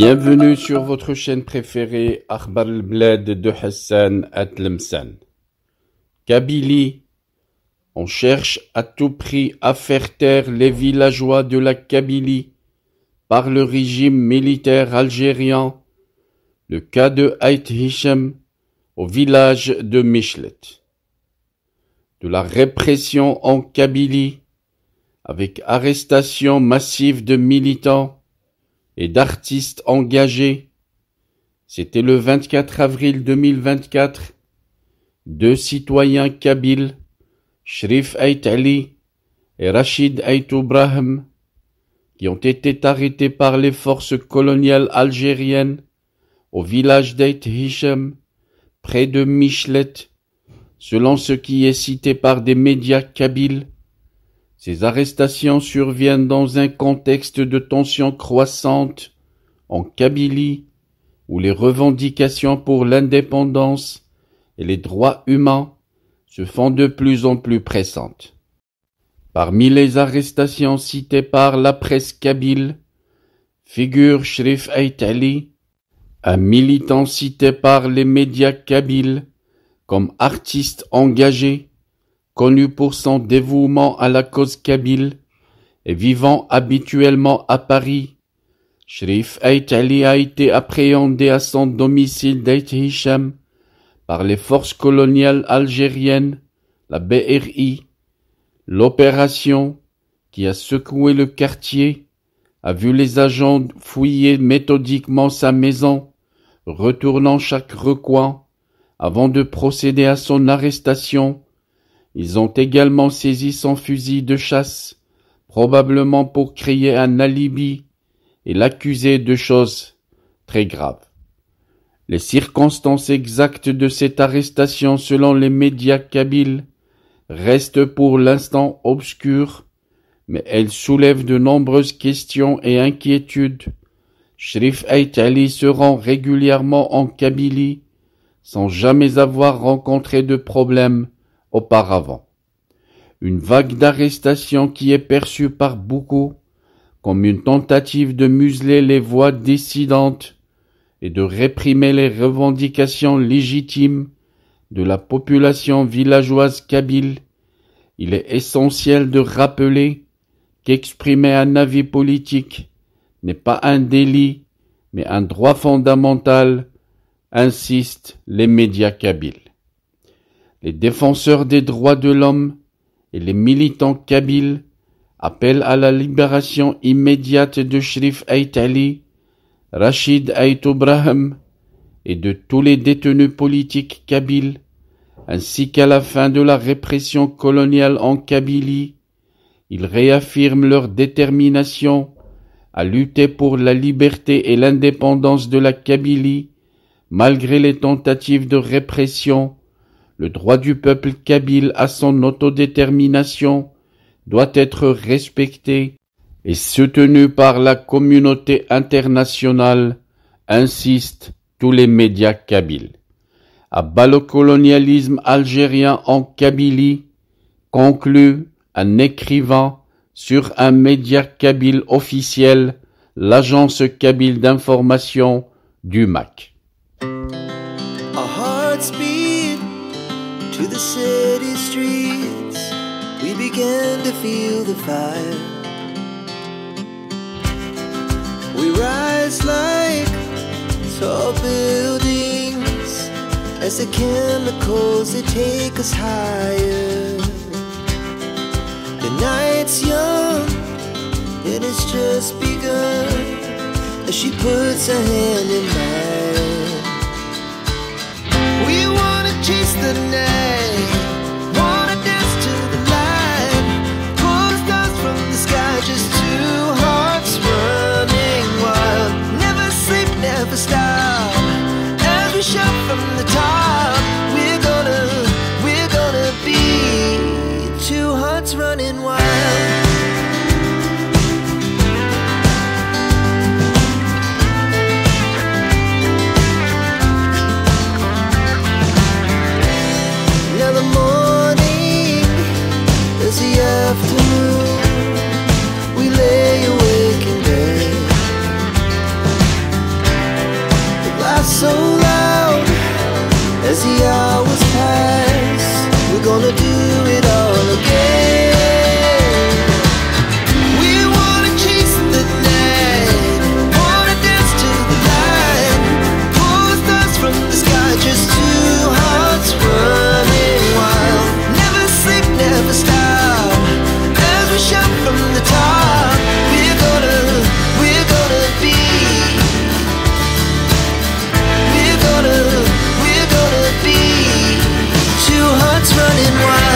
Bienvenue sur votre chaîne préférée Akhbar al-Blad de Hassan Atlemsan. Kabylie, on cherche à tout prix à faire taire les villageois de la Kabylie par le régime militaire algérien. Le cas de Ait Hichem au village de Michelet. De la répression en Kabylie avec arrestation massive de militants et d'artistes engagés. C'était le 24 avril 2024. Deux citoyens kabyles, Sherif Ait Ali et Rachid Ait Ibrahim, qui ont été arrêtés par les forces coloniales algériennes au village d'Ait Hichem, près de Michelet, selon ce qui est cité par des médias kabyles. Ces arrestations surviennent dans un contexte de tensions croissantes en Kabylie, où les revendications pour l'indépendance et les droits humains se font de plus en plus pressantes. Parmi les arrestations citées par la presse kabyle, figure Sherif Ait Ali, un militant cité par les médias kabyles comme artiste engagé, connu pour son dévouement à la cause kabyle et vivant habituellement à Paris. Sherif Ait Ali a été appréhendé à son domicile d'Ait Hichem par les forces coloniales algériennes, la BRI. L'opération, qui a secoué le quartier, a vu les agents fouiller méthodiquement sa maison, retournant chaque recoin avant de procéder à son arrestation. Ils ont également saisi son fusil de chasse, probablement pour créer un alibi et l'accuser de choses très graves. Les circonstances exactes de cette arrestation selon les médias kabyles restent pour l'instant obscures, mais elles soulèvent de nombreuses questions et inquiétudes. Sherif Ait Ali se rend régulièrement en Kabylie sans jamais avoir rencontré de problème auparavant. Une vague d'arrestations qui est perçue par beaucoup comme une tentative de museler les voix dissidentes et de réprimer les revendications légitimes de la population villageoise kabyle. Il est essentiel de rappeler qu'exprimer un avis politique n'est pas un délit, mais un droit fondamental, insistent les médias kabyles. Les défenseurs des droits de l'homme et les militants kabyles appellent à la libération immédiate de Sherif Ait Ali, Rachid Ait Ibrahim et de tous les détenus politiques kabyles, ainsi qu'à la fin de la répression coloniale en Kabylie. Ils réaffirment leur détermination à lutter pour la liberté et l'indépendance de la Kabylie, malgré les tentatives de répression. Le droit du peuple kabyle à son autodétermination doit être respecté et soutenu par la communauté internationale, insistent tous les médias kabyles. À bas le colonialisme algérien en Kabylie, conclut un écrivain sur un média kabyle officiel, l'agence kabyle d'information du MAC. To the city streets, we began to feel the fire. We rise like tall buildings as the chemicals they take us higher. The night's young and it's just begun as she puts her hand in mine. We wanna chase the night, wanna dance to the light, pull the stars from the sky, just two hearts running wild. Never sleep, never stop, as we shout from the top. We're gonna be two hearts running wild. running wild.